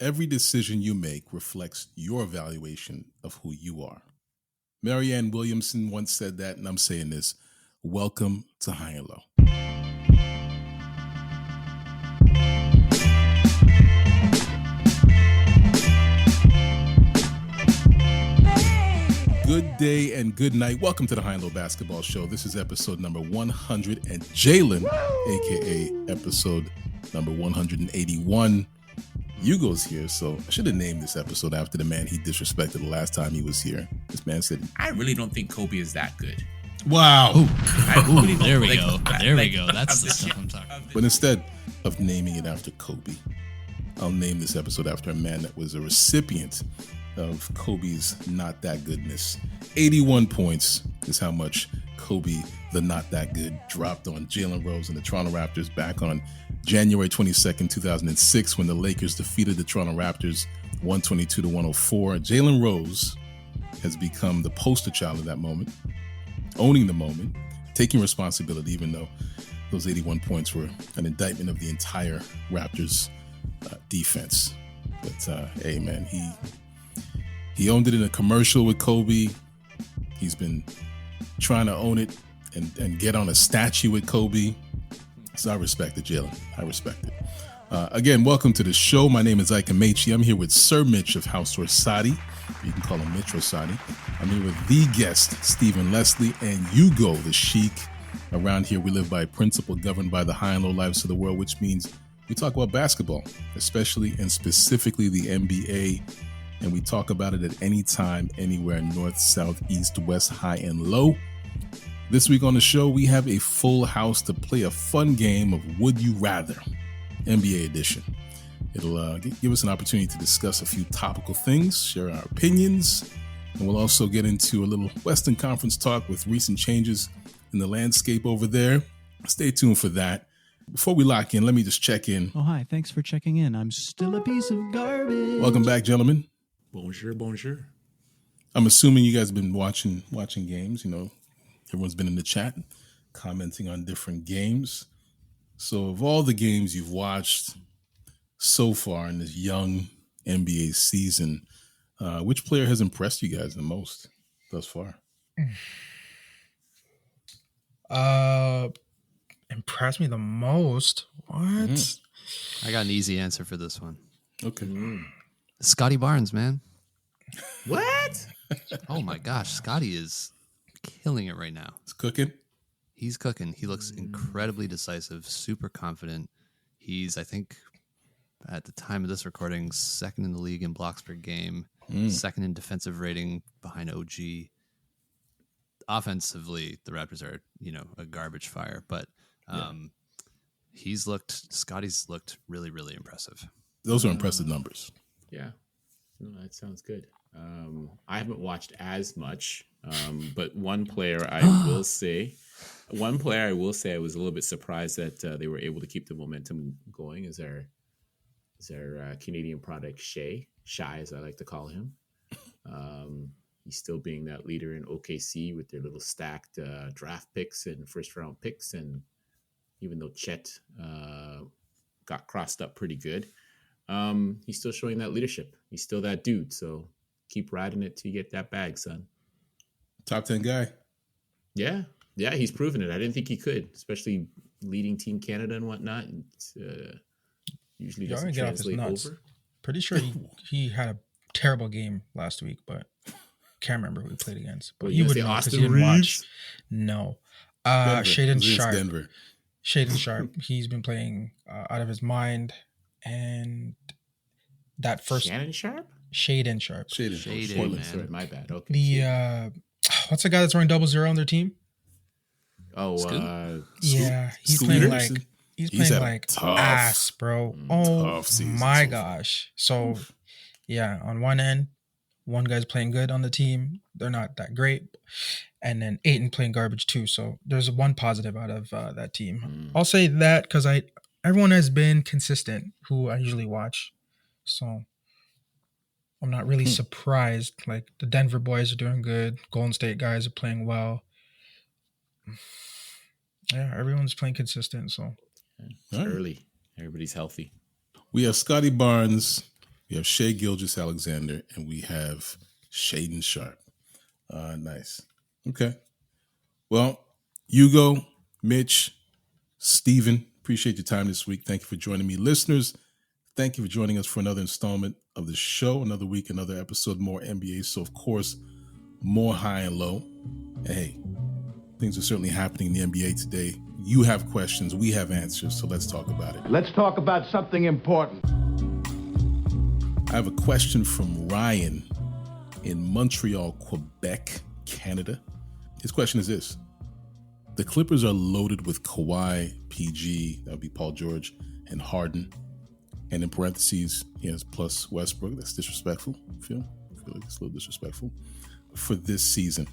every decision you make reflects your evaluation of who you are. Marianne Williamson once said that, and I'm saying this. Welcome to High and Low. Good day and good night. Welcome to the High and Low Basketball Show. This is episode number 100, and Jalen, a.k.a. episode number 181. Hugo's here, so I should have named this episode after the man he disrespected the last time he was here. This man said, I really don't think Kobe is that good. Wow. Really there we go. There we go. That's the stuff I'm talking about. But instead of naming it after Kobe, I'll name this episode after a man that was a recipient of Kobe's not that goodness. 81 points is how much Kobe, the not that good, dropped on Jalen Rose and the Toronto Raptors back on January 22nd, 2006, when the Lakers defeated the Toronto Raptors 122-104. Jalen Rose has become the poster child of that moment, owning the moment, taking responsibility, even though those 81 points were an indictment of the entire Raptors defense. But hey, man, he owned it in a commercial with Kobe. He's been trying to own it and get on a statue with Kobe. So I respect it, Jalen. I respect it. Again, welcome to the show. My name is Ike Amaechi. I'm here with Sir Mitch of House Orsatti. You can call him Mitch Orsatti. I'm here with the guest, Stephen Leslie, and Hugo, the Sheik. Around here, we live by a principle governed by the high and low lives of the world, which means we talk about basketball, especially and specifically the NBA. And we talk about it at any time, anywhere, north, south, east, west, high, and low. This week on the show, we have a full house to play a fun game of Would You Rather, NBA edition. It'll give us an opportunity to discuss a few topical things, share our opinions, and we'll also get into a little Western Conference talk with recent changes in the landscape over there. Stay tuned for that. Before we lock in, let me just check in. Oh, hi. Thanks for checking in. I'm still a piece of garbage. Welcome back, gentlemen. Bonjour, bonjour. I'm assuming you guys have been watching games. You know, everyone's been in the chat commenting on different games. So of all the games you've watched so far in this young NBA season, which player has impressed you guys the most thus far? Impressed me the most? What? I got an easy answer for this one. Okay. Scotty Barnes, man. What? Oh my gosh, Scotty is killing it right now. It's cooking. He's cooking. He looks incredibly decisive, super confident. He's, I think, at the time of this recording, second in the league in blocks per game, second in defensive rating behind OG. Offensively, the Raptors are, a garbage fire, but Scotty's looked really, really impressive. Those are impressive numbers. Yeah. No, that sounds good. I haven't watched as much, but one player I will say I was a little bit surprised that they were able to keep the momentum going is our Canadian product, Shy, as I like to call him. He's still being that leader in OKC with their little stacked draft picks and first round picks. And even though Chet got crossed up pretty good, he's still showing that leadership. He's still that dude. So keep riding it till you get that bag, son. Top 10 guy. Yeah. Yeah, he's proven it. I didn't think he could, especially leading Team Canada and whatnot. Usually doesn't translate over. Pretty sure he had a terrible game last week, but can't remember who he played against. But you would know because you didn't watch. No. Shaedon Sharpe. Denver. Shaedon Sharpe. He's been playing out of his mind. And that first... Shaedon Sharpe? Shaedon Sharpe. Shaedon, man. Sorry, my bad. Okay. The what's the guy that's running 0-0 on their team? Oh, yeah, he's playing like ass, bro. Oh my gosh. So yeah, on one end, one guy's playing good on the team. They're not that great, and then Ayton playing garbage too. So there's one positive out of that team. I'll say that because everyone has been consistent who I usually watch, so I'm not really surprised. Like the Denver boys are doing good. Golden State guys are playing well. Yeah, everyone's playing consistent. So it's early. Everybody's healthy. We have Scotty Barnes. We have Shai Gilgeous-Alexander, and we have Shaedon Sharpe. Nice. Okay. Well, Hugo, Mitch, Steven, appreciate your time this week. Thank you for joining me. Listeners, thank you for joining us for another installment of the show. Another week, another episode, more NBA. So, of course, more high and low. And hey, things are certainly happening in the NBA today. You have questions. We have answers. So let's talk about it. Let's talk about something important. I have a question from Ryan in Montreal, Quebec, Canada. His question is this. The Clippers are loaded with Kawhi, PG, that would be Paul George, and Harden. And in parentheses, he has plus Westbrook. That's disrespectful. I feel like it's a little disrespectful. For this season,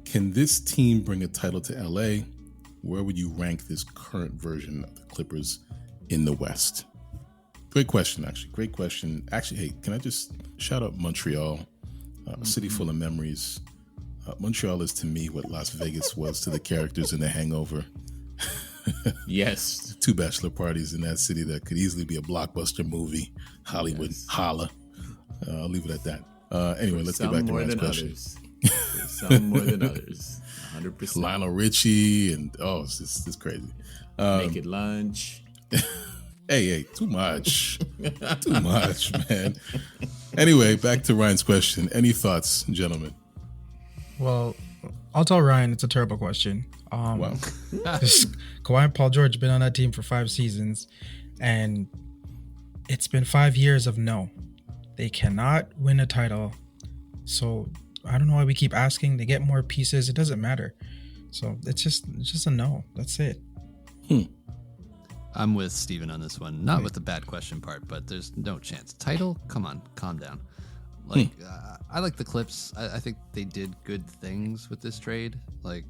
can this team bring a title to LA? Where would you rank this current version of the Clippers in the West? Great question, actually. Great question. Actually, hey, can I just shout out Montreal, a city full of memories. Montreal is to me what Las Vegas was to the characters in The Hangover. Yes. 2 bachelor parties in that city that could easily be a blockbuster movie. Hollywood, yes. Holla. I'll leave it at that. Anyway, let's get back to Ryan's question. Some more than others. 100%. Lionel Richie and it's crazy. Naked Lunch. Hey, too much. Too much, man. Anyway, back to Ryan's question. Any thoughts, gentlemen? Well, I'll tell Ryan it's a terrible question. Wow. Kawhi and Paul George have been on that team for 5 seasons, and it's been 5 years of no. They cannot win a title. So I don't know why we keep asking. They get more pieces. It doesn't matter. So it's just a no. That's it. I'm with Steven on this one. Not with the bad question part, but there's no chance. Title? Come on, calm down. Like, I like the Clips. I think they did good things with this trade. Like,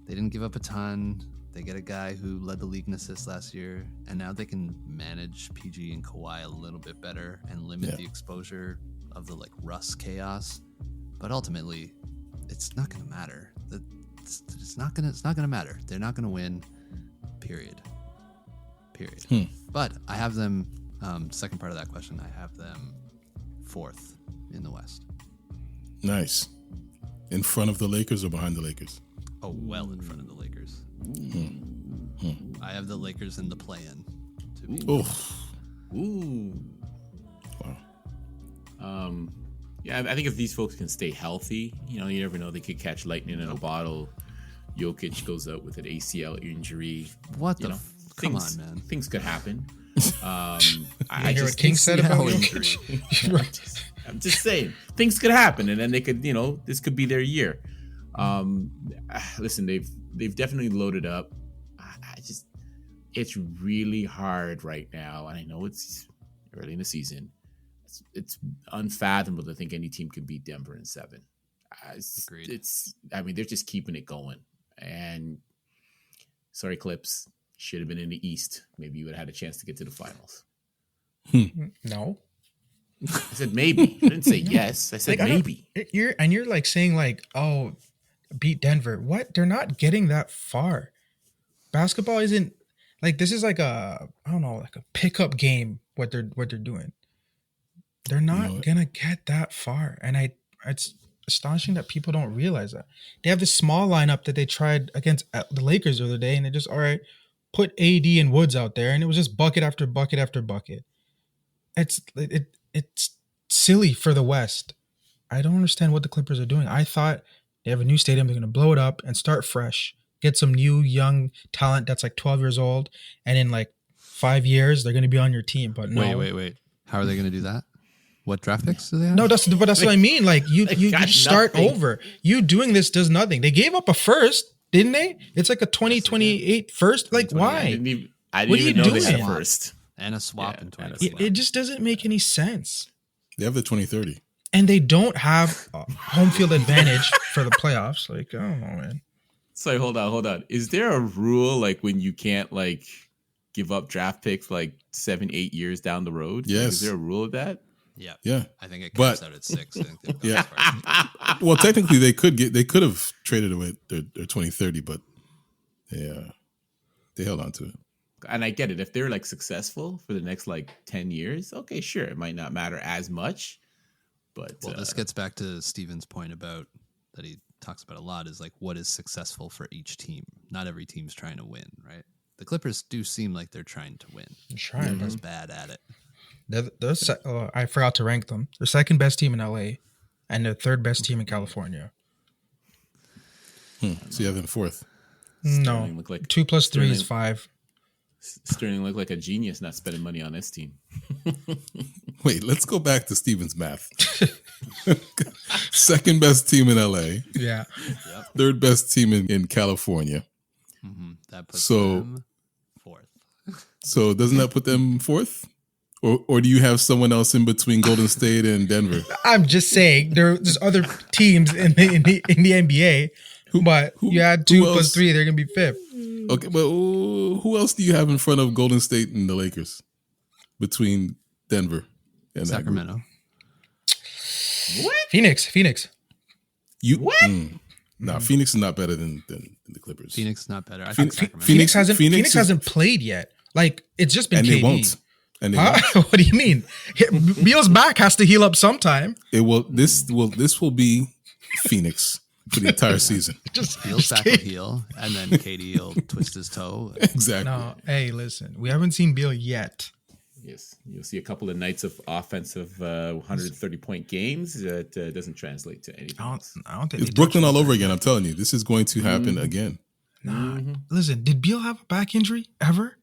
they didn't give up a ton. They get a guy who led the league in assists last year, and now they can manage PG and Kawhi a little bit better and limit the exposure of the Russ chaos. But ultimately, it's not going to matter. It's not going to matter. They're not going to win. Period. But I have them. Second part of that question, I have them 4th in the West. Nice. In front of the Lakers or behind the Lakers? Oh, well in front of the Lakers. I have the Lakers in the play-in. Ooh. Wow. Yeah, I think if these folks can stay healthy, you never know. They could catch lightning in a bottle. Jokic goes out with an ACL injury. Come on, man. Things could happen. I hear just what King said about Jokic. I'm just saying, things could happen, and then they could, this could be their year. Listen, they've definitely loaded up. It's really hard right now, and I know it's early in the season. It's unfathomable to think any team could beat Denver in 7. Agreed. They're just keeping it going. And sorry, Clips, should have been in the East. Maybe you would have had a chance to get to the finals. No. I said maybe. I didn't say yes. I said maybe. You're saying oh, beat Denver. What? They're not getting that far. Basketball isn't this is a pickup game. What they're doing. They're not gonna get that far, and it's astonishing that people don't realize that. They have this small lineup that they tried against the Lakers the other day, and they just put AD and Woods out there, and it was just bucket after bucket after bucket. It's silly for the West. I don't understand what the Clippers are doing. I thought they have a new stadium, they're gonna blow it up and start fresh, get some new young talent that's 12 years old, and in 5 years they're gonna be on your team. But no. Wait. How are they gonna do that? What draft picks do they have? No, that's what I mean. You start over. You doing this does nothing. They gave up a first, didn't they? It's a 2028 first. Why? I didn't even know they had a first. And a swap in 2020. It just doesn't make any sense. They have the 2030. And they don't have a home field advantage for the playoffs. I don't know, man. Sorry, hold on. Is there a rule when you can't give up draft picks 7-8 years down the road? Yes. Is there a rule of that? Yeah. I think it comes out at 6. Yeah. Well, technically they could have traded away their 2030, but they held on to it. And I get it. If they're like successful for the next like 10 years, okay, sure. It might not matter as much. But this gets back to Steven's point about that he talks about a lot is like what is successful for each team. Not every team's trying to win, right? The Clippers do seem like they're trying to win. They're just bad at it. I forgot to rank them. They're second best team in LA and the third best team in California. So you have them fourth. No, like 2 + 3 is 5. Sterling looked like a genius not spending money on this team. Wait, let's go back to Steven's math. Second best team in LA. Yeah. Third best team in California. Mm-hmm. That puts them fourth. So doesn't that put them fourth? Or do you have someone else in between Golden State and Denver? I'm just saying there's other teams in the NBA, but you add 2 + 3, they're gonna be fifth. Okay, but who else do you have in front of Golden State and the Lakers between Denver and Sacramento? What? Phoenix. You what? Phoenix is not better than the Clippers. Phoenix is not better. I Phoenix, think Sacramento. Phoenix hasn't played yet. Like it's just been and KD. they won't. And they won't. What do you mean? Beal's back has to heal up sometime. This will be Phoenix for the entire season. Beal's back will heal, and then KD will twist his toe. Exactly. No, hey, listen, we haven't seen Beal yet. Yes, you'll see a couple of nights of offensive 130-point games that doesn't translate to anything else. I don't think it's Brooklyn all over again. I'm telling you, this is going to happen again. Nah, listen, did Beal have a back injury ever?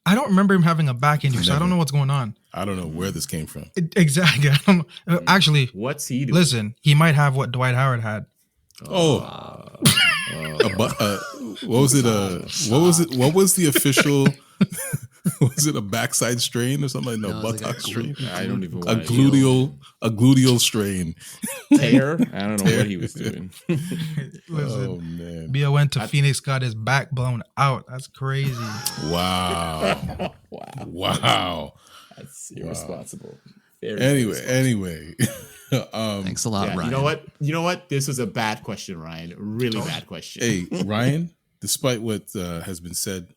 I don't remember him having a back injury, so I don't know what's going on. I don't know where this came from. Exactly. I don't know. Actually, what's he doing? Listen, he might have what Dwight Howard had. What was it? What was the official? Was it a backside strain or something? No, buttock strain. I don't even. A gluteal strain. Tear. I don't know what he was doing. Listen, oh man, Beal went to Phoenix, got his back blown out. That's crazy. Wow. Wow. That's irresponsible. Anyway. Thanks a lot, Ryan. You know what? This was a bad question, Ryan. Really bad question. Hey, Ryan, despite what has been said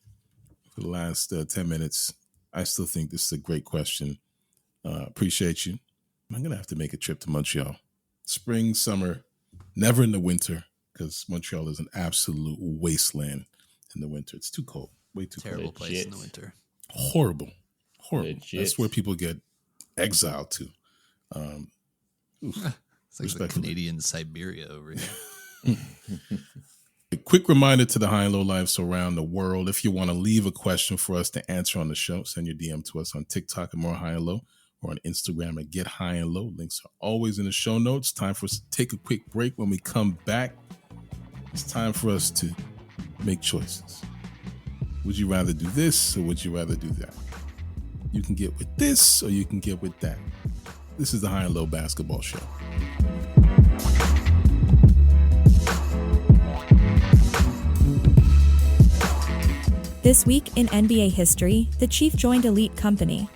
for the last 10 minutes, I still think this is a great question. Appreciate you. I'm going to have to make a trip to Montreal. Spring, summer, never in the winter, because Montreal is an absolute wasteland in the winter. It's too cold. Way too Terrible cold. place in the winter. Horrible. Legit. That's where people get exiled to. It's like the Canadian Siberia over here. A quick reminder to the high and low lives around the world. If you want to leave a question for us to answer on the show, send your DM to us on TikTok at More High and Low or on Instagram at Get High and Low. Links are always in the show notes. Time for us to take a quick break. When we come back, it's time for us to make choices. Would you rather do this or would you rather do that? You can get with this or you can get with that. This is the High and Low Basketball Show. This week in NBA history, the Chief joined elite company.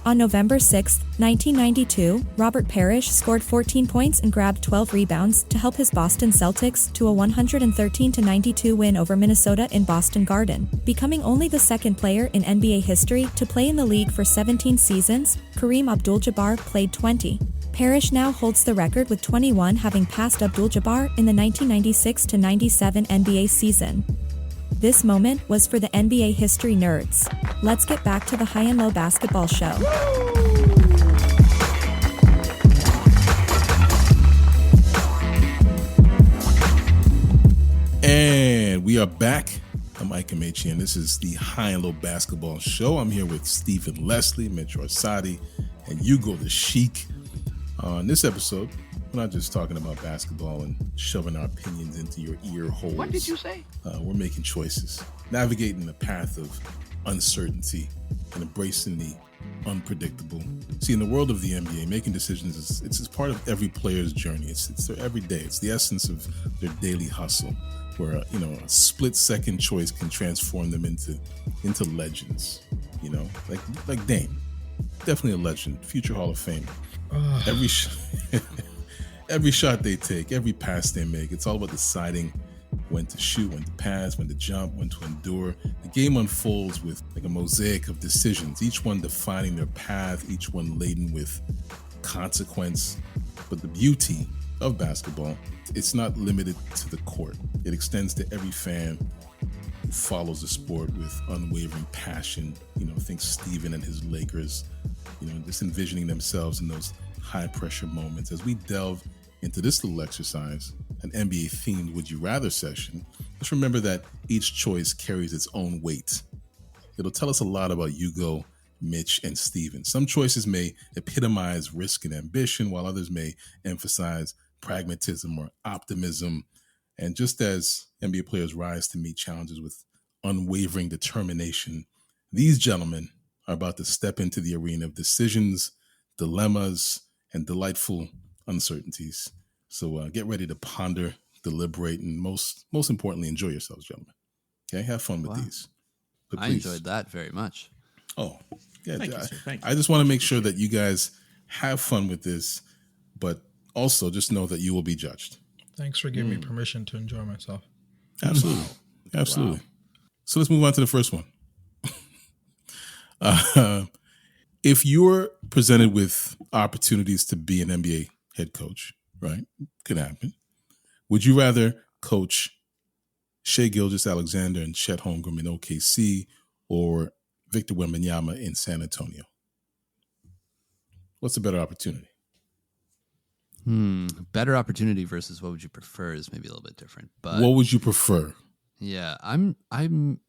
On November 6, 1992, Robert Parrish scored 14 points and grabbed 12 rebounds to help his Boston Celtics to a 113-92 win over Minnesota in Boston Garden, becoming only the second player in NBA history to play in the league for 17 seasons. Kareem Abdul-Jabbar played 20. Parrish now holds the record with 21, having passed Abdul-Jabbar in the 1996-97 NBA season. This moment was for the NBA history nerds. Let's get back to the High and Low Basketball Show. And we are back. I'm Ike Amaechi, and this is the High and Low Basketball Show. I'm here with Stephen Leslie, Mitch Orsatti, and Hugo the Sheik. On this episode, we're not just talking about basketball and shoving our opinions into your ear holes. What did you say? We're making choices, navigating the path of uncertainty and embracing the unpredictable. See, in the world of the NBA, making decisions it's part of every player's journey. It's their every day. It's the essence of their daily hustle, where a split-second choice can transform them into legends. Like Dame, definitely a legend, future Hall of Fame. Every shot they take, every pass they make, it's all about deciding when to shoot, when to pass, when to jump, when to endure. The game unfolds with like a mosaic of decisions, each one defining their path, each one laden with consequence. But the beauty of basketball, it's not limited to the court. It extends to every fan who follows the sport with unwavering passion. Think Steven and his Lakers, just envisioning themselves in those high pressure moments. As we delve into this little exercise, an NBA themed Would You Rather session, just remember that each choice carries its own weight. It'll tell us a lot about Hugo, Mitch, and Steven. Some choices may epitomize risk and ambition, while others may emphasize pragmatism or optimism. And just as NBA players rise to meet challenges with unwavering determination, these gentlemen are about to step into the arena of decisions, dilemmas, and delightful uncertainties. So get ready to ponder, deliberate, and most importantly, enjoy yourselves, gentlemen. Okay, have fun with these. I enjoyed that very much. Oh, yeah. Thank you, sir. Thank you. I just want to make sure that you guys have fun with this, but also just know that you will be judged. Thanks for giving me permission to enjoy myself. Absolutely. Absolutely. Wow. So let's move on to the first one. If you're presented with opportunities to be an NBA head coach, right? Could happen. Would you rather coach Shai Gilgeous-Alexander and Chet Holmgren in OKC or Victor Wembanyama in San Antonio? What's a better opportunity? Better opportunity versus what would you prefer is maybe a little bit different. But what would you prefer? Yeah, I'm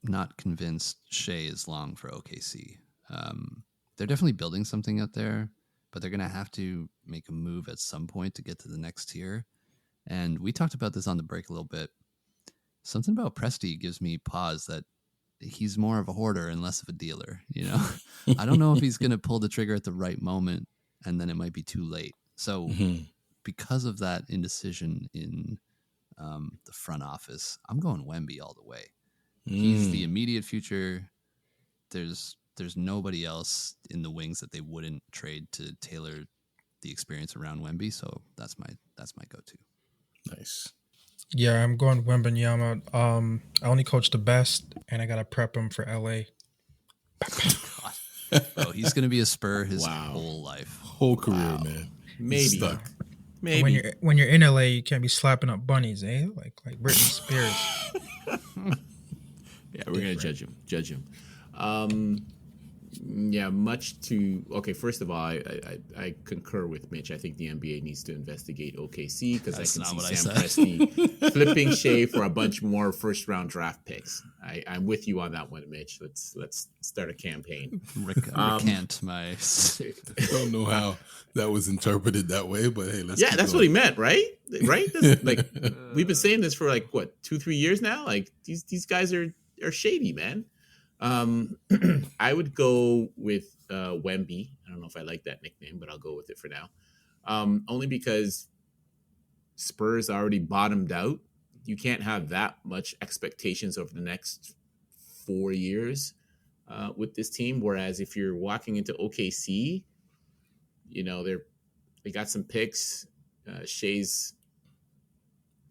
not convinced Shai is long for OKC. They're definitely building something out there, but they're going to have to make a move at some point to get to the next tier. And we talked about this on the break a little bit. Something about Presti gives me pause that he's more of a hoarder and less of a dealer. I don't know if he's going to pull the trigger at the right moment, and then it might be too late. So because of that indecision in the front office, I'm going Wemby all the way. He's the immediate future. There's nobody else in the wings that they wouldn't trade to tailor the experience around Wemby. So that's my go-to. Nice. Yeah, I'm going Wembanyama. I only coach the best, and I gotta prep him for LA. Oh, he's gonna be a Spur his whole life, whole career, man. Maybe. Maybe. When you're in LA, you can't be slapping up bunnies, eh? Like Britney Spears. Yeah, we're gonna judge him. Okay, first of all, I concur with Mitch. I think the NBA needs to investigate OKC because I can see Sam Presti flipping Shai for a bunch more first-round draft picks. I'm with you on that one, Mitch. Let's start a campaign. Recant my... I don't know how that was interpreted that way, but hey, let's. Yeah, that's what he meant, right? Right? This, we've been saying this for 2-3 years now. Like these guys are shady, man. I would go with Wemby. I don't know if I like that nickname, but I'll go with it for now. Only because Spurs already bottomed out. You can't have that much expectations over the next 4 years with this team. Whereas if you're walking into OKC, they got some picks. Shai's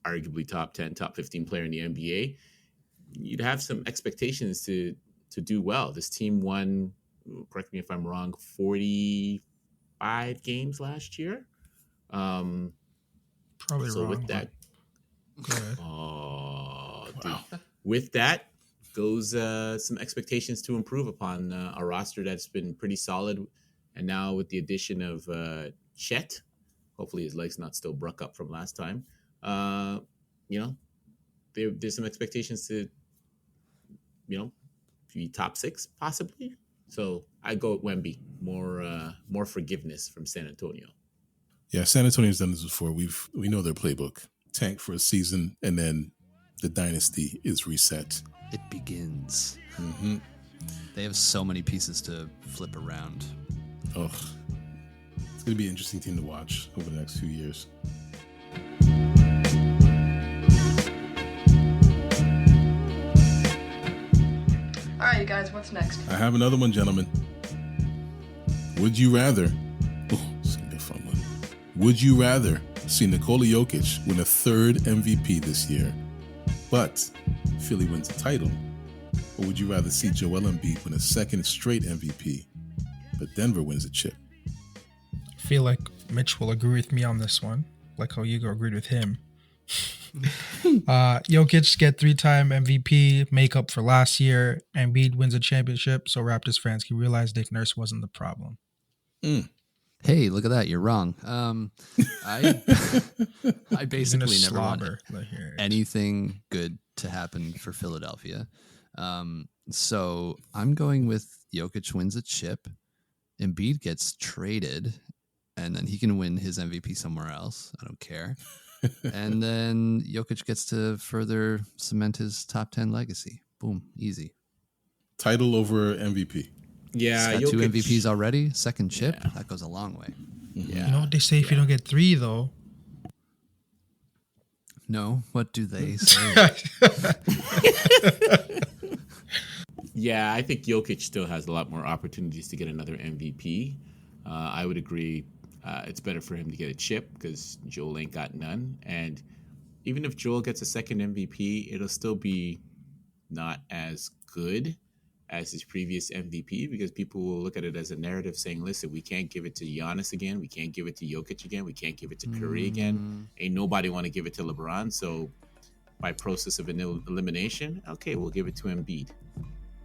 arguably top 10, top 15 player in the NBA. You'd have some expectations to do well. This team won, correct me if I'm wrong, 45 games last year. Probably so wrong. With that, go ahead. With that goes some expectations to improve upon a roster that's been pretty solid, and now with the addition of Chet, hopefully his leg's not still broke up from last time. There's some expectations to, be top 6 possibly. So I go with Wemby. More forgiveness from San Antonio. Yeah, San Antonio's done this before. We know their playbook. Tank for a season, and then the dynasty is reset. It begins. Mm-hmm. They have so many pieces to flip around. Oh, it's going to be an interesting team to watch over the next few years. All right, you guys, what's next? I have another one, gentlemen. Would you rather... Oh, this is going to be a fun one. Would you rather see Nikola Jokic win a 3rd MVP this year, but Philly wins the title? Or would you rather see Joel Embiid win a second straight MVP, but Denver wins a chip? I feel like Mitch will agree with me on this one, like how Hugo agreed with him. Jokic get 3-time MVP, make up for last year. Embiid wins a championship, so Raptors fans can realize Nick Nurse wasn't the problem. Hey, look at that! You're wrong. I basically never want anything good to happen for Philadelphia. So I'm going with Jokic wins a chip, Embiid gets traded, and then he can win his MVP somewhere else. I don't care. And then Jokic gets to further cement his top 10 legacy. Boom, easy. Title over MVP. Yeah, he's got 2 MVPs already. Second chip, that goes a long way. Yeah. You know what they say if you don't get 3, though? No, what do they say? Yeah, I think Jokic still has a lot more opportunities to get another MVP. I would agree. It's better for him to get a chip because Joel ain't got none. And even if Joel gets a second MVP, it'll still be not as good as his previous MVP because people will look at it as a narrative saying, listen, we can't give it to Giannis again. We can't give it to Jokic again. We can't give it to Curry again. Ain't nobody want to give it to LeBron. So by process of elimination, okay, we'll give it to Embiid.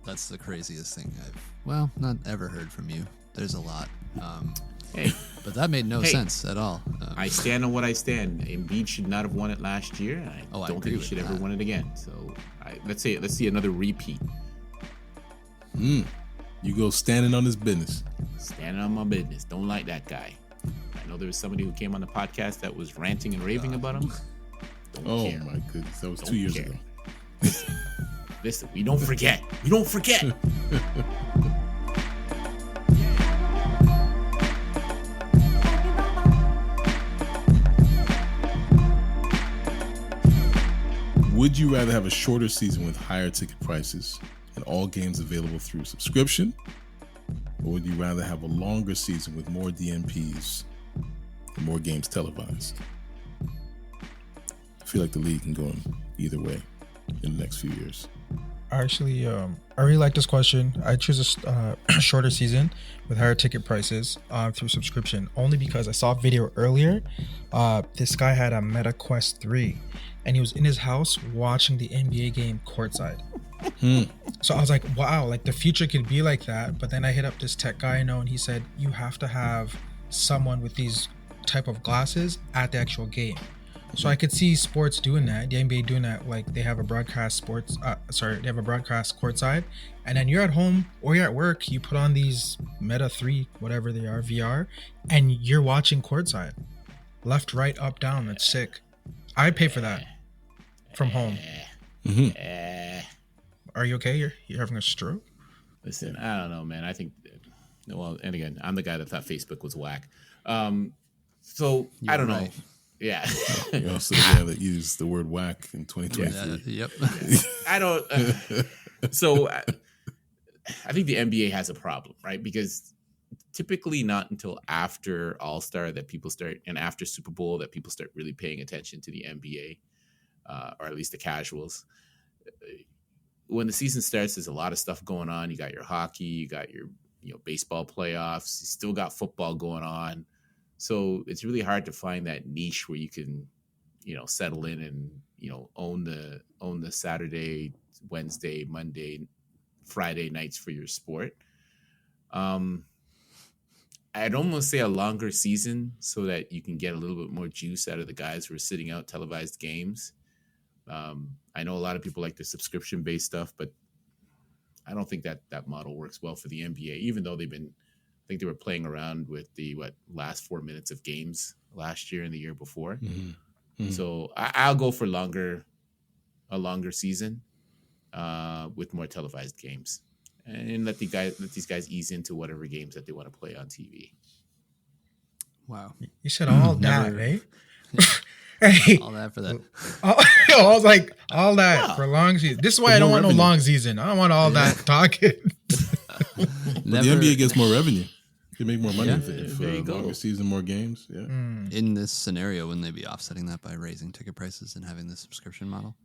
That's the craziest thing I've, not ever heard from you. There's a lot. Hey, but that made no sense at all. I stand on what I stand. Embiid should not have won it last year. I don't think he should ever win it again. So let's see another repeat. You go standing on his business. Standing on my business. Don't like that guy. I know there was somebody who came on the podcast that was ranting and raving about him. Don't care. My goodness, that was 2 years ago. Listen, we don't forget. We don't forget. Would you rather have a shorter season with higher ticket prices and all games available through subscription? Or would you rather have a longer season with more DNPs and more games televised? I feel like the league can go in either way in the next few years. Actually, I really like this question. I choose a shorter season with higher ticket prices through subscription only because I saw a video earlier. This guy had a Meta Quest 3 and he was in his house watching the NBA game courtside. So I was like, wow, like the future could be like that. But then I hit up this tech guy I know and he said, you have to have someone with these type of glasses at the actual game. So I could see sports doing that, the NBA doing that, like they have a broadcast they have a broadcast courtside, and then you're at home or you're at work, you put on these Meta 3, whatever they are, VR, and you're watching courtside. Left, right, up, down, that's sick. I'd pay for that from home. Are you okay? You're having a stroke? Listen, I don't know, man. I think, well, and again, I'm the guy that thought Facebook was whack. So I don't know. Yeah. You're also the guy that used the word whack in 2023. Yep. I don't. So I think the NBA has a problem, right? Because typically not until after All-Star that people start, and after Super Bowl that people start really paying attention to the NBA, or at least the casuals. When the season starts, there's a lot of stuff going on. You got your hockey, you got your baseball playoffs, you still got football going on. So it's really hard to find that niche where you can, settle in and, own the Saturday, Wednesday, Monday, Friday nights for your sport. I'd almost say a longer season so that you can get a little bit more juice out of the guys who are sitting out televised games. I know a lot of people like the subscription-based stuff, but I don't think that model works well for the NBA, even though I think they were playing around with the last 4 minutes of games last year and the year before. So I'll go for a longer season with more televised games, and let these guys ease into whatever games that they want to play on TV. Wow, you said all that, eh? Hey, all that for that. I was like, all that for long season. This is why I don't want no long season. I don't want all that talking. The NBA gets more revenue. They make more money if longer season, more games. Yeah. In this scenario, wouldn't they be offsetting that by raising ticket prices and having the subscription model?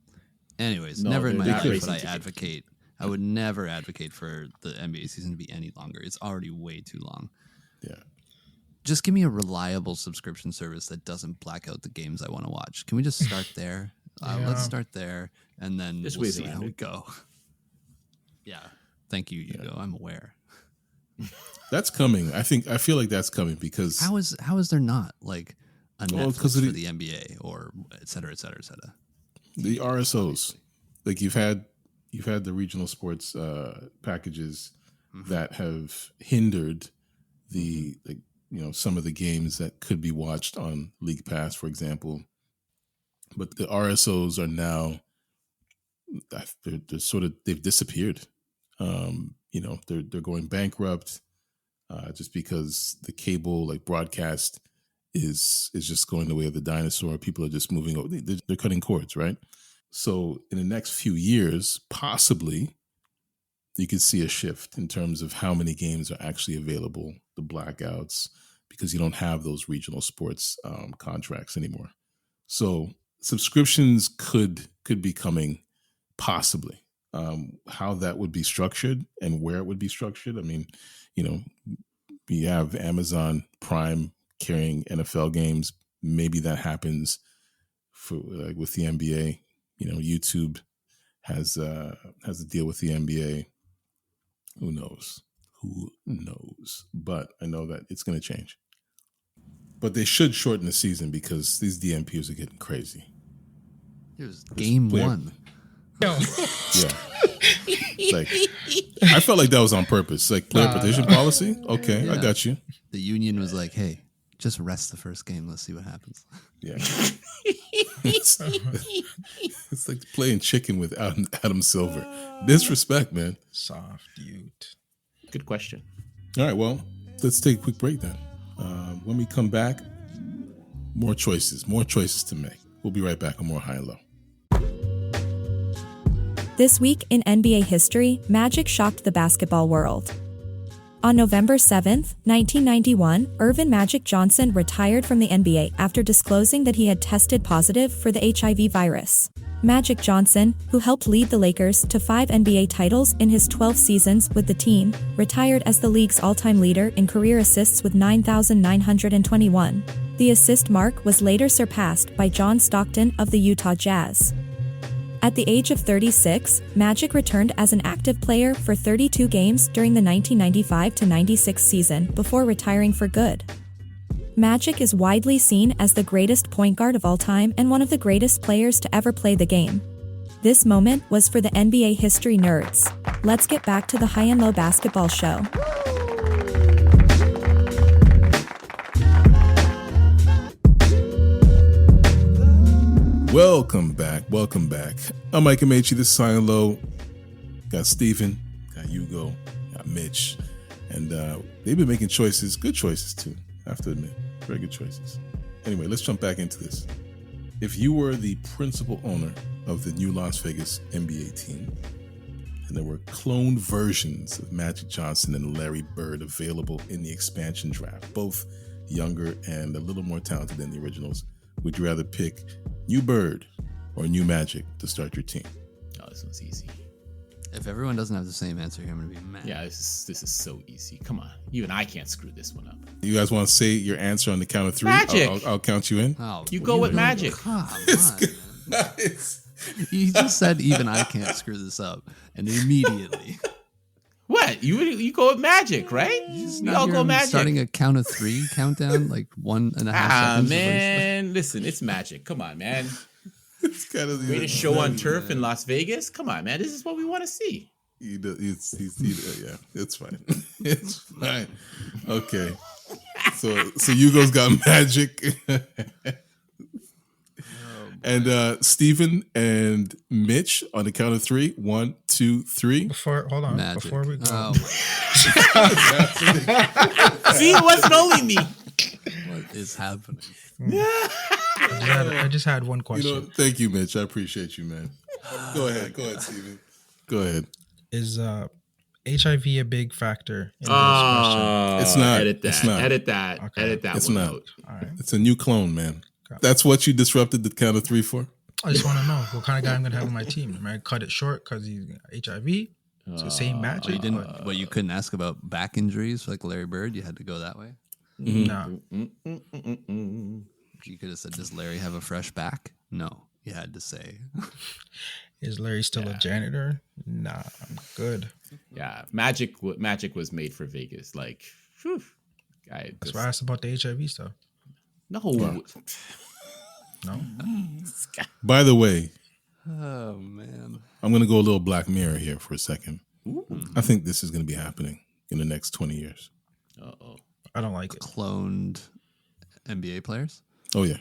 Anyways, No, never in my they're not life would racing I tickets. advocate. I would never advocate for the NBA season to be any longer. It's already way too long. Yeah. Just give me a reliable subscription service that doesn't black out the games I want to watch. Can we just start there? Let's start there, and then Just we'll ways see how around we it. go. Yeah. Thank you, Hugo. I'm aware. That's coming. I feel like that's coming because How is there not like a Netflix 'cause of for the- the NBA or et cetera, et cetera, et cetera? the RSOs, like you've had the regional sports packages that have hindered the some of the games that could be watched on League Pass, for example. But the RSOs are now they've disappeared. They're going bankrupt just because the cable broadcast is just going the way of the dinosaur. People are just moving over. They're cutting cords, right? So in the next few years, possibly, you could see a shift in terms of how many games are actually available, the blackouts, because you don't have those regional sports contracts anymore. So subscriptions could be coming, possibly. How that would be structured and where it would be structured. I mean, we have Amazon Prime carrying NFL games. Maybe that happens for with the NBA. YouTube has a deal with the NBA. Who knows? But I know that it's going to change. But they should shorten the season because these DMPs are getting crazy. It was game one. Yeah. I felt like that was on purpose. Player participation policy. Okay, Yeah. I got you. The union was like, "Hey, just rest the first game. Let's see what happens." Yeah. It's like playing chicken with Adam Silver. Disrespect, man. Soft dude. Good question. All right, well, let's take a quick break then. When we come back, more choices to make. We'll be right back on more High and Low. This week in NBA history, Magic shocked the basketball world. On November 7th, 1991, Earvin Magic Johnson retired from the NBA after disclosing that he had tested positive for the HIV virus. Magic Johnson, who helped lead the Lakers to 5 NBA titles in his 12 seasons with the team, retired as the league's all-time leader in career assists with 9,921. The assist mark was later surpassed by John Stockton of the Utah Jazz. At the age of 36, Magic returned as an active player for 32 games during the 1995-96 season before retiring for good. Magic is widely seen as the greatest point guard of all time and one of the greatest players to ever play the game. This moment was for the NBA history nerds. Let's get back to the High and Low basketball show. Welcome back. I'm Ike Amaechi, this is High and Low. Got Steven, got Hugo, got Mitch. And they've been making choices, good choices too, I have to admit. Very good choices. Anyway, let's jump back into this. If you were the principal owner of the new Las Vegas NBA team, and there were cloned versions of Magic Johnson and Larry Bird available in the expansion draft, both younger and a little more talented than the originals, would you rather pick new Bird or new Magic to start your team? Oh, this one's easy. If everyone doesn't have the same answer here, I'm gonna be mad. Yeah, this is so easy. Come on, even I can't screw this one up. You guys want to say your answer on the count of 3? Magic. I'll count you in. Oh, You go with Magic. Come on, man. You just said even I can't screw this up, and immediately What? You go with Magic, right? We all go Magic. Starting a count of 3 countdown, like 1.5 seconds. Man, listen, it's Magic. Come on, man. It's kind of Way to show on turf in Las Vegas. Come on, man. This is what we want to see. Yeah, it's fine. It's fine. Okay. So Hugo's got Magic. And Steven and Mitch on the count of 3. 1, 2, 3. Hold on. Magic. Before we go. Oh, See, it wasn't only me. what is happening? I just had one question. Thank you, Mitch. I appreciate you, man. Go ahead, Steven. Go ahead. Is HIV a big factor in this question? It's not. Edit that. It's not. Edit that. Okay. Edit that It's one not. out. All right. It's a new clone, man. Okay. That's what you disrupted the count of 3 for? I just want to know what kind of guy I'm going to have on my team. Am I going to cut it short because he's HIV? It's the same match. You didn't. You couldn't ask about back injuries like Larry Bird. You had to go that way. No. You could have said, "Does Larry have a fresh back?" No, you had to say, "Is Larry still a janitor?" Nah, I'm good. Yeah, Magic was made for Vegas. Like, whew, that's why I asked about the HIV stuff. No. No. By the way, oh man, I'm going to go a little Black Mirror here for a second. Ooh. I think this is going to be happening in the next 20 years. Uh-oh. I don't like it. Cloned NBA players? Oh, yeah.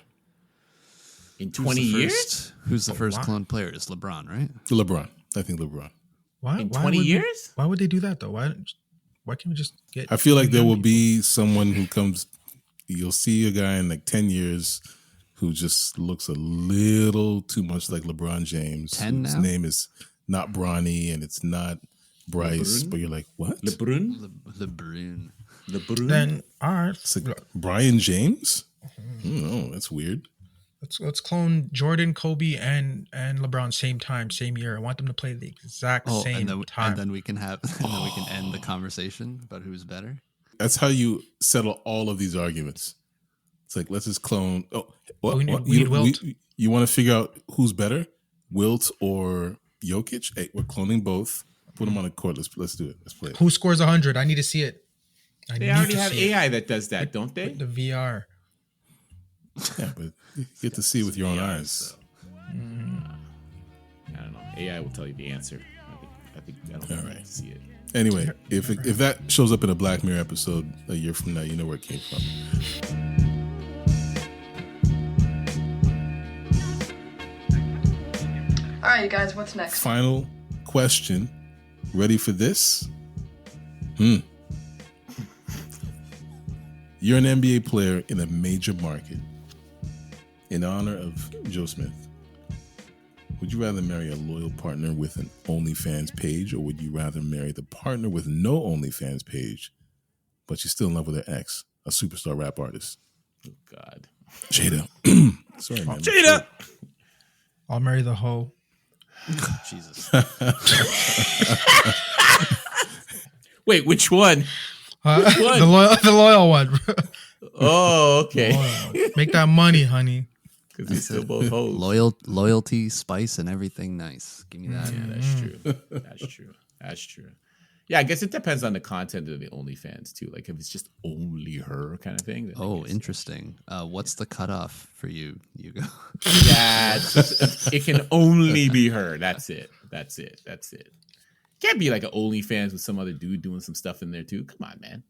In 20 years? Who's the first cloned player? It's LeBron, right? LeBron. I think LeBron. Why? In 20 years? Why would they do that, though? Why can't we just get... I feel like there will be someone who comes... You'll see a guy in like 10 years... who just looks a little too much like LeBron James. 10 now? His name is not Bronny and it's not Bryce, but you're like, what? LeBron? LeBron. Then, all right. It's like Brian James? No, that's weird. Let's clone Jordan, Kobe, and LeBron same time, same year. I want them to play the exact same time. And then we can have, we can end the conversation about who's better. That's how you settle all of these arguments. It's like, let's just clone. We need Wilt. You want to figure out who's better, Wilt or Jokic? Hey, we're cloning both. Put them on the court. Let's do it. Let's play it. Who scores 100? I need to see it. They already have AI that does that, don't they? The VR. Yeah, but you get to see with your own eyes. So. I don't know. AI will tell you the answer. I don't need to see it. Anyway, if that shows up in a Black Mirror episode a year from now, you know where it came from. All right, you guys, what's next? Final question. Ready for this? You're an NBA player in a major market. In honor of Joe Smith, would you rather marry a loyal partner with an OnlyFans page, or would you rather marry the partner with no OnlyFans page, but you're still in love with her ex, a superstar rap artist? Oh, God. Jada. Sorry, man. Jada! I'll marry the hoe. Jesus. Wait, which one? Which one? The loyal one. Oh, okay. Make that money, honey. Because we still both hoes. Loyalty, spice, and everything nice. Give me that. Yeah, that's true. Yeah, I guess it depends on the content of the OnlyFans too. Like if it's just only her kind of thing. Then oh, interesting. What's the cutoff for you, Hugo? Yeah, it can only be her. That's it. Can't be like an OnlyFans with some other dude doing some stuff in there too. Come on, man.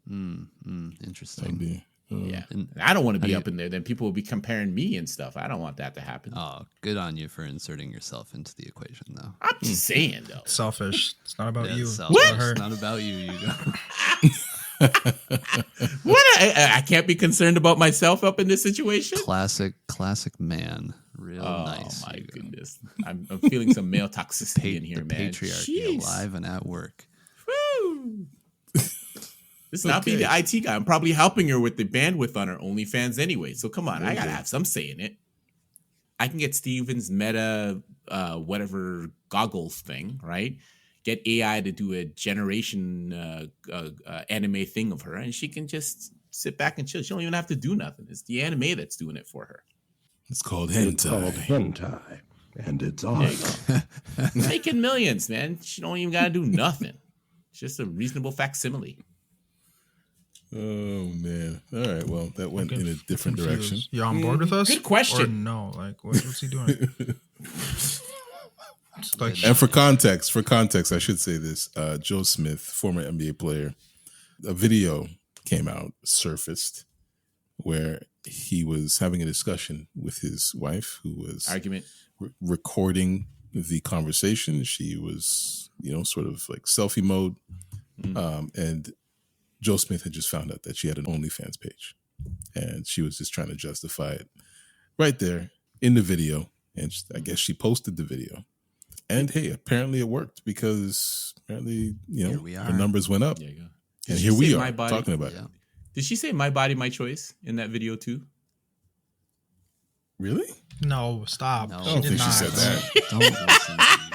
Interesting. Yeah, and I don't want to be up in there. Then people will be comparing me and stuff. I don't want that to happen. Oh, good on you for inserting yourself into the equation, though. I'm just saying, though. Selfish. It's not about you. What? It's not about you, Hugo. What? I can't be concerned about myself up in this situation. Classic man. Real nice. Oh my Hugo. goodness, I'm feeling some male toxicity in here, man. Patriarchy alive and at work. Woo! This not be the IT guy. I'm probably helping her with the bandwidth on her OnlyFans anyway. So come on, I gotta have some say in it. I can get Steven's meta, whatever goggles thing, right? Get AI to do a generation anime thing of her, and she can just sit back and chill. She don't even have to do nothing. It's the anime that's doing it for her. It's called hentai. It's called hentai, and it's awesome. Making millions, man. She don't even gotta do nothing. It's just a reasonable facsimile. Oh man! All right, well, that went in a different direction. You on board with us? Good question. Or no, like what's he doing? And for context, I should say this: Joe Smith, former NBA player, a video came out, surfaced, where he was having a discussion with his wife, who was recording the conversation. She was, sort of like selfie mode, and Joe Smith had just found out that she had an OnlyFans page, and she was just trying to justify it right there in the video. And I guess she posted the video, and hey, apparently it worked because apparently, her numbers went up. And here we are talking about it. Did she say "my body, my choice" in that video too? Really? No, stop. No. I don't think she said that. Don't listen to you.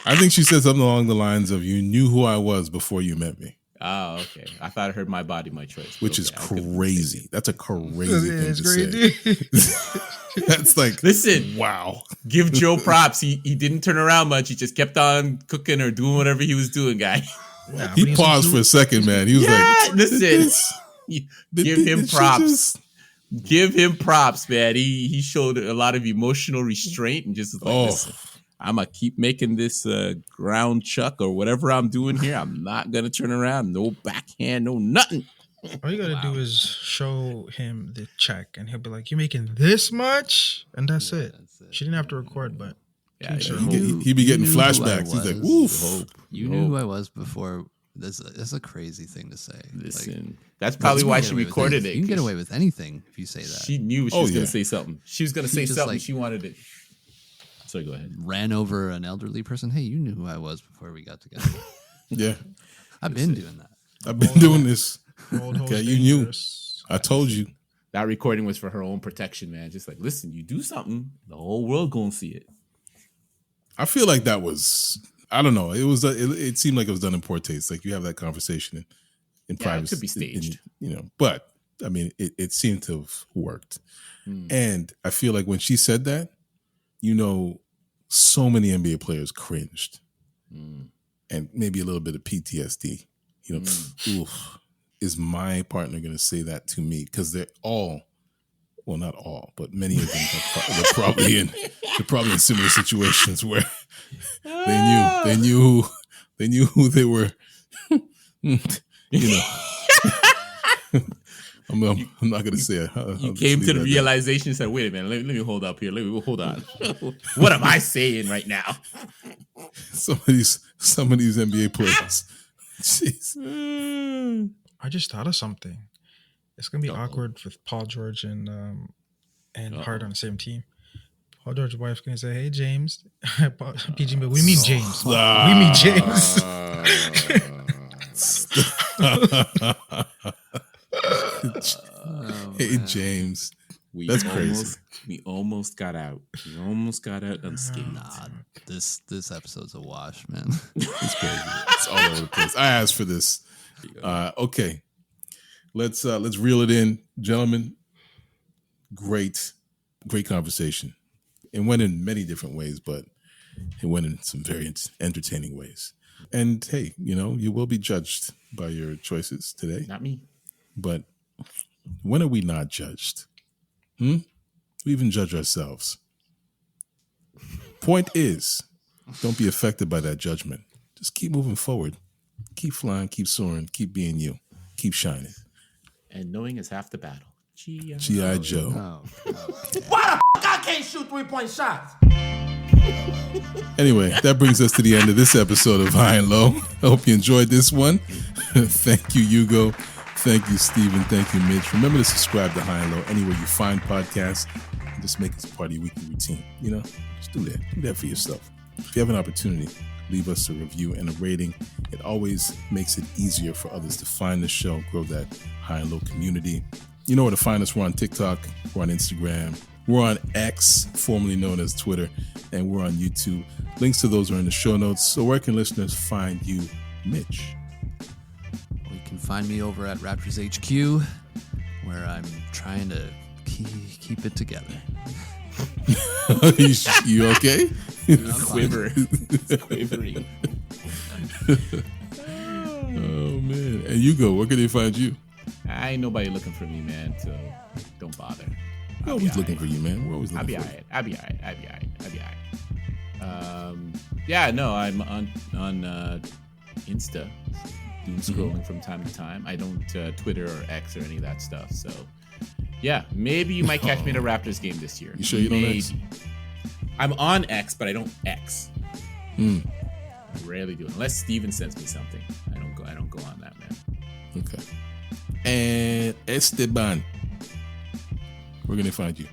I think she said something along the lines of, "You knew who I was before you met me," Oh, okay. I thought I heard my body, my choice. which is Okay, I couldn't crazy. That's a crazy thing It's to say. That's like, Listen, wow. give Joe props. He didn't turn around much. He just kept on cooking or doing whatever he was doing, guy. Nah, He but he's paused for a second, man. He was like, listen, give him did she props. just- Give him props, man. He showed a lot of emotional restraint and just was like, listen, I'm gonna keep making this ground chuck or whatever I'm doing here. I'm not gonna turn around. No backhand, no nothing. All you gotta do is show him the check, and he'll be like, "You're making this much," and that's it. She didn't have to record, but Yeah, Sure. He be getting You knew who I flashbacks. He's like, was. "Woof." You knew who I was before. That's a crazy thing to say. Listen, that's probably why she recorded it. You can get away with anything if you say that. She knew she was gonna say something. She was gonna say just something. like- She wanted it. So go ahead. Ran over an elderly person. Hey, you knew who I was before we got together. Yeah, I've been doing that. I've been doing this. old host Okay, you knew. dangerous. I told you. That recording was for her own protection, man. Just like, listen, you do something, the whole world gonna see it. I feel like that was, I don't know. It was. It seemed like it was done in poor taste. Like you have that conversation in Yeah, it privacy. could be staged. But I mean, it seemed to have worked. And I feel like when she said that, so many NBA players cringed, and maybe a little bit of PTSD. Oof, is my partner going to say that to me? Because they're all, well, not all, but many of them are probably in similar situations where they knew who they were. I'm not gonna say it. You came to the realization and said, wait a minute, let me hold up here. Hold on. What am I saying right now? Some of these NBA players. Jeez. I just thought of something. It's gonna be awkward with Paul George and Hart on the same team. Paul George's wife's gonna say, "Hey James," PG, but we mean James. We mean James. Hey James, that's crazy. We almost got out. We almost got out unscathed. Nah, this episode's a wash, man. It's crazy. It's all over the place. I asked for this. Okay, let's reel it in, gentlemen. Great conversation. It went in many different ways, but it went in some very entertaining ways. And hey, you will be judged by your choices today. Not me. But when are we not judged? We even judge ourselves. Point is, don't be affected by that judgment. Just keep moving forward. Keep flying, keep soaring, keep being you. Keep shining. And knowing is half the battle. G.I. Joe. Oh, okay. Why the f*** I can't shoot 3-point shots? Anyway, that brings us to the end of this episode of High and Low. I hope you enjoyed this one. Thank you, Hugo. Thank you, Steven. Thank you, Mitch. Remember to subscribe to High and Low anywhere you find podcasts. And just make it part of your weekly routine. Just do that. Do that for yourself. If you have an opportunity, leave us a review and a rating. It always makes it easier for others to find the show, grow that High and Low community. You know where to find us. We're on TikTok. We're on Instagram. We're on X, formerly known as Twitter. And we're on YouTube. Links to those are in the show notes. So where can listeners find you, Mitch? You can find me over at Raptors HQ, where I'm trying to keep it together. You okay? Quiver. It's quivering. Oh, man. And Hugo, where can they find you? Ain't nobody looking for me, man, so don't bother. We're always looking for you, man. We're always looking for you. I'll be all right. Yeah, no, I'm on Insta, doing scrolling from time to time. I don't Twitter or X or any of that stuff. So, yeah, maybe you might catch me at a Raptors game this year. You sure you don't X? I'm on X, but I don't X. I rarely do, unless Steven sends me something. I don't go on that, man. Okay. And Esteban, where can they find you?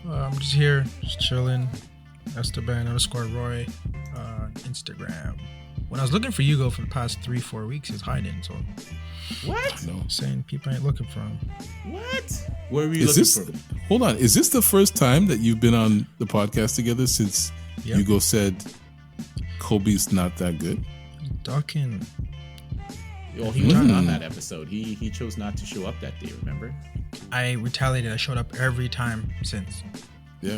I'm just here, just chilling. Esteban_Roy on Instagram. When I was looking for Hugo for the past 3-4 weeks, he was hiding. So What? No. saying people ain't looking for him. What? Where were you looking for? hold on. Is this the first time that you've been on the podcast together since Hugo said Kobe's not that good? Ducking. Well, he wasn't on that episode. He chose not to show up that day, remember? I retaliated. I showed up every time since. Yeah.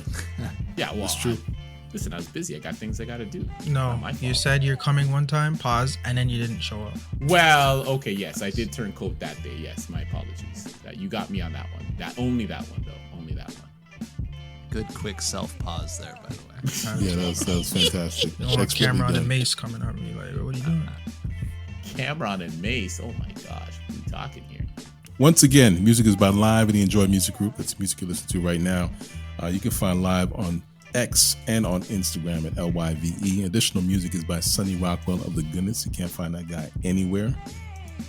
Yeah, well, that's true. Listen, I was busy. I got things I got to do. No, you said you're coming one time, pause, and then you didn't show up. Well, okay, yes, I did turn coat that day. Yes, my apologies. You got me on that one. Only that one, though. Only that one. Good, quick self-pause there, by the way. Yeah, that was fantastic. Cameron and Mace coming at me like, what are you doing? Cameron and Mace. Oh my gosh, what are we talking here? Once again, music is by Live and the Enjoy Music Group. That's the music you listen to right now. You can find Live on X and on Instagram at LYVE. Additional music is by Sonny Rockwell of The Goodness. You can't find that guy anywhere.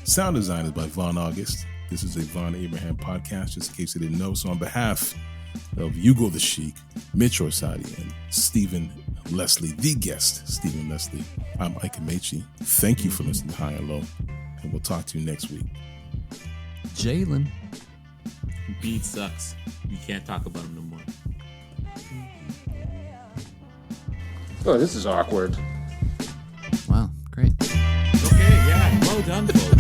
Sound design is by Vonn+Abrahamm. This is a Vonn+Abrahamm podcast, just in case you didn't know. So on behalf of Hugo the Sheik, Mitch Orsatti, and Stephen Leslie, the guest, Stephen Leslie, I'm Ike Amaechi. Thank you for listening to High and Low, and we'll talk to you next week. Jalen. Embiid sucks. You can't talk about him no more. Oh, this is awkward. Wow, great. Okay, yeah, well done, folks.